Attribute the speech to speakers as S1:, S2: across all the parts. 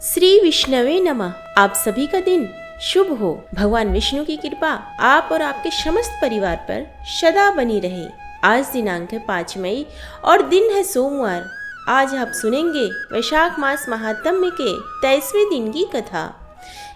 S1: श्री विष्णवे नमः। आप सभी का दिन शुभ हो। भगवान विष्णु की कृपा आप और आपके समस्त परिवार पर सदा बनी रहे। आज दिनांक है 5 मई और दिन है सोमवार। आज आप सुनेंगे वैशाख मास महात्म्य के 23वें दिन की कथा।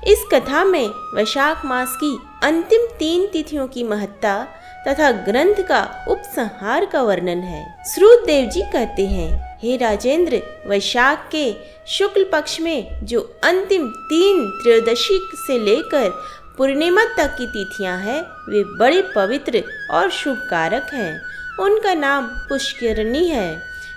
S1: इस कथा में वैशाख मास की अंतिम 3 तिथियों की महत्ता तथा ग्रंथ का उपसंहार का वर्णन है। श्रुतदेव जी कहते हैं, हे राजेंद्र, वैशाख के शुक्ल पक्ष में जो अंतिम 3 त्रयोदशी से लेकर पूर्णिमा तक की तिथियां हैं, वे बड़े पवित्र और शुभकारक हैं। उनका नाम पुष्करणी है।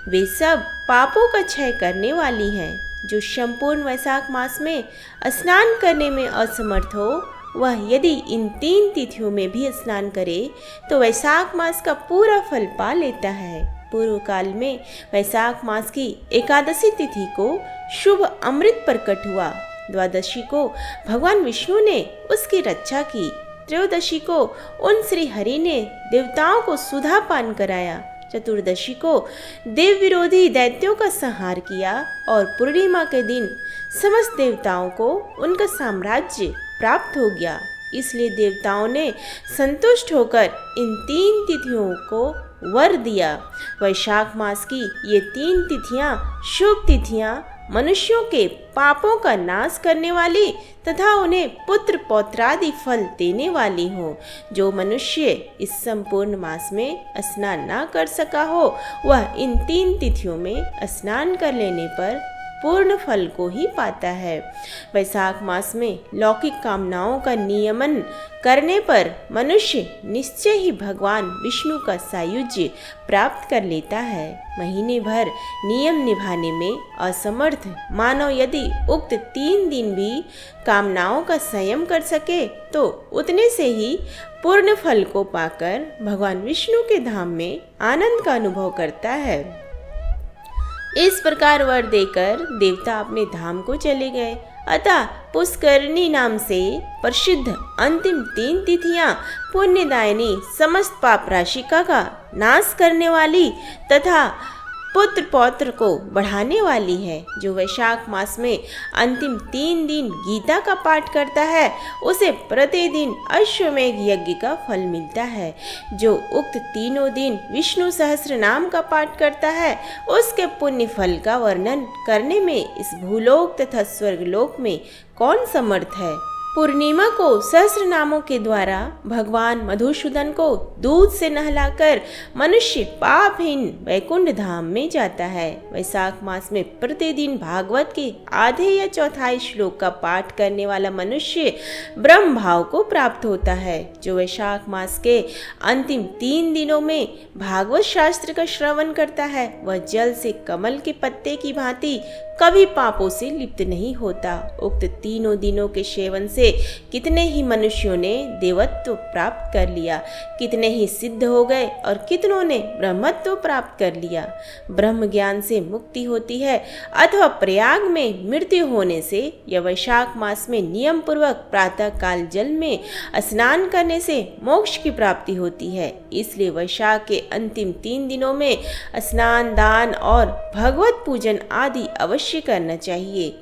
S1: वे सब पापों का क्षय करने वाली हैं। जो संपूर्ण वैशाख मास में स्नान करने में असमर्थ हो, वह यदि इन 3 तिथियों में भी स्नान करे तो वैशाख मास का पूरा फल पा लेता है। पूर्व काल में वैशाख मास की एकादशी तिथि को शुभ अमृत प्रकट हुआ। द्वादशी को भगवान विष्णु ने उसकी रक्षा की। त्रयोदशी को उन श्री हरि ने देवताओं को सुधा पान कराया। चतुर्दशी को देव विरोधी दैत्यों का संहार किया और पूर्णिमा के दिन समस्त देवताओं को उनका साम्राज्य प्राप्त हो गया। इसलिए देवताओं ने संतुष्ट होकर इन 3 तिथियों को वर दिया। वैशाख मास की ये 3 तिथियां शुभ तिथियां मनुष्यों के पापों का नाश करने वाली तथा उन्हें पुत्र पौत्रादि फल देने वाली हो। जो मनुष्य इस संपूर्ण मास में स्नान न कर सका हो, वह इन 3 तिथियों में स्नान कर लेने पर पूर्ण फल को ही पाता है। वैशाख मास में लौकिक कामनाओं का नियमन करने पर मनुष्य निश्चय ही भगवान विष्णु का सायुज्य प्राप्त कर लेता है। महीने भर नियम निभाने में असमर्थ मानव यदि उक्त 3 दिन भी कामनाओं का संयम कर सके तो उतने से ही पूर्ण फल को पाकर भगवान विष्णु के धाम में आनंद का अनुभव करता है। इस प्रकार वर देकर देवता अपने धाम को चले गए। अतः पुष्करणी नाम से प्रसिद्ध अंतिम 3 तिथियां पुण्यदायिनी, समस्त पाप राशिका का नाश करने वाली तथा पुत्र पौत्र को बढ़ाने वाली है। जो वैशाख मास में अंतिम 3 दिन गीता का पाठ करता है, उसे प्रतिदिन अश्वमेघ यज्ञ का फल मिलता है। जो उक्त 3 दिन विष्णु सहस्त्र नाम का पाठ करता है, उसके पुण्य फल का वर्णन करने में इस भूलोक तथा स्वर्गलोक में कौन समर्थ है। पूर्णिमा को सहस्त्र नामों के द्वारा भगवान मधुसूदन को दूध से नहलाकर मनुष्य पापहीन वैकुंठ धाम में जाता है। वैशाख मास में प्रतिदिन भागवत के आधे या चौथाई श्लोक का पाठ करने वाला मनुष्य ब्रह्म भाव को प्राप्त होता है। जो वैशाख मास के अंतिम 3 दिनों में भागवत शास्त्र का श्रवण करता है, वह जल से कमल के पत्ते की भांति कभी पापों से लिप्त नहीं होता। उक्त 3 दिनों के सेवन से कितने ही मनुष्यों ने देवत्व प्राप्त कर लिया, कितने ही सिद्ध हो गए और कितनों ने ब्रह्मत्व प्राप्त कर लिया। ब्रह्म ज्ञान से मुक्ति होती है अथवा प्रयाग में मृत्यु होने से या वैशाख मास में नियम पूर्वक प्रातः काल जल में स्नान करने से मोक्ष की प्राप्ति होती है। इसलिए वैशाख के अंतिम 3 दिनों में स्नान, दान और भगवत पूजन आदि अवश्य करना चाहिए।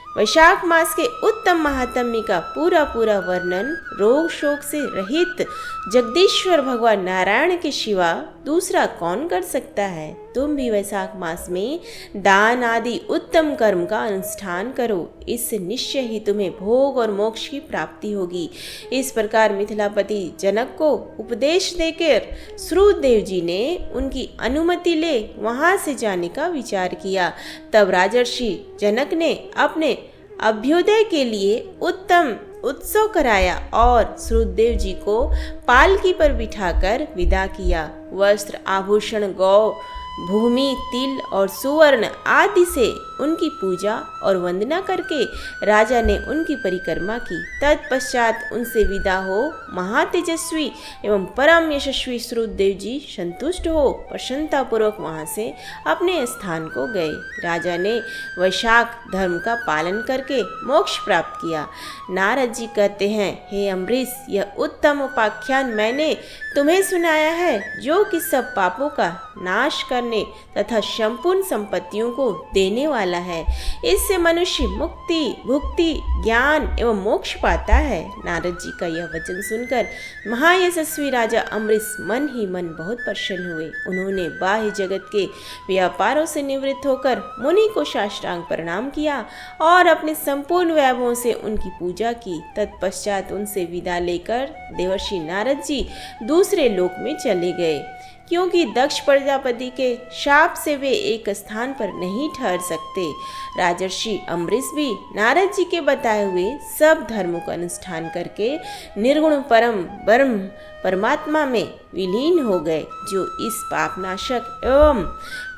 S1: वैशाख मास के उत्तम महात्म्य का पूरा वर्णन रोग शोक से रहित जगदीश्वर भगवान नारायण के सिवा दूसरा कौन कर सकता है। तुम भी वैशाख मास में दान आदि उत्तम कर्म का अनुष्ठान करो, इससे निश्चय ही तुम्हें भोग और मोक्ष की प्राप्ति होगी। इस प्रकार मिथिलापति जनक को उपदेश देकर श्रुतदेव जी ने उनकी अनुमति ले वहां से जाने का विचार किया। तब राजर्षि जनक ने अपने अभ्युदय के लिए उत्तम उत्सव कराया और श्रुतदेव जी को पालकी पर बिठाकर विदा किया। वस्त्र, आभूषण, गौ, भूमि, तिल और सुवर्ण आदि से उनकी पूजा और वंदना करके राजा ने उनकी परिक्रमा की। तत्पश्चात उनसे विदा हो महातेजस्वी एवं परम यशस्वी श्रुतदेव जी संतुष्ट हो प्रसन्नता पूर्वक वहां से अपने स्थान को गए। राजा ने वैशाख धर्म का पालन करके मोक्ष प्राप्त किया। नारद जी कहते हैं, हे अम्बरीश, यह उत्तम उपाख्यान मैंने तुम्हें सुनाया है, जो कि सब पापों का नाश करने तथा संपूर्ण संपत्तियों को देने वाला वाला है। इससे मनुष्य मुक्ति, भुक्ति, ज्ञान एवं मोक्ष पाता है। नारद जी का यह वचन सुनकर महायशस्वी राजा अम्बरीश मन ही मन बहुत प्रसन्न हुए। उन्होंने बाह्य जगत के व्यापारों से निवृत्त होकर मुनि को साष्टांग प्रणाम किया और अपने संपूर्ण वैभवों से उनकी पूजा की। तत्पश्चात उनसे विदा लेकर देवर्षि नारद जी दूसरे लोक में चले गए, क्योंकि दक्ष प्रजापति के शाप से वे एक स्थान पर नहीं ठहर सकते। राजर्षि अम्बरीश भी नारद जी के बताए हुए सब धर्मों का अनुष्ठान करके निर्गुण परम ब्रह्म परमात्मा में विलीन हो गए। जो इस पापनाशक एवं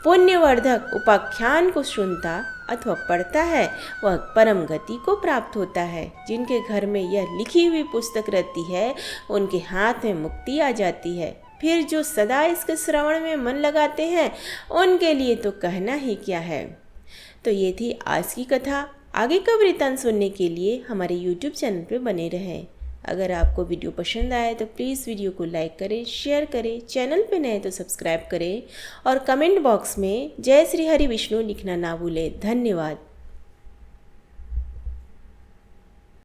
S1: पुण्यवर्धक उपाख्यान को सुनता अथवा पढ़ता है वह परम गति को प्राप्त होता है। जिनके घर में यह लिखी हुई पुस्तक रहती है उनके हाथ में मुक्ति आ जाती है। फिर जो सदा इसके श्रवण में मन लगाते हैं उनके लिए तो कहना ही क्या है। तो ये थी आज की कथा। आगे का वृत्तांत सुनने के लिए हमारे YouTube चैनल पर बने रहें। अगर आपको वीडियो पसंद आए तो प्लीज़ वीडियो को लाइक करें, शेयर करें, चैनल पे नए तो सब्सक्राइब करें और कमेंट बॉक्स में जय श्री हरि विष्णु लिखना ना भूलें। धन्यवाद।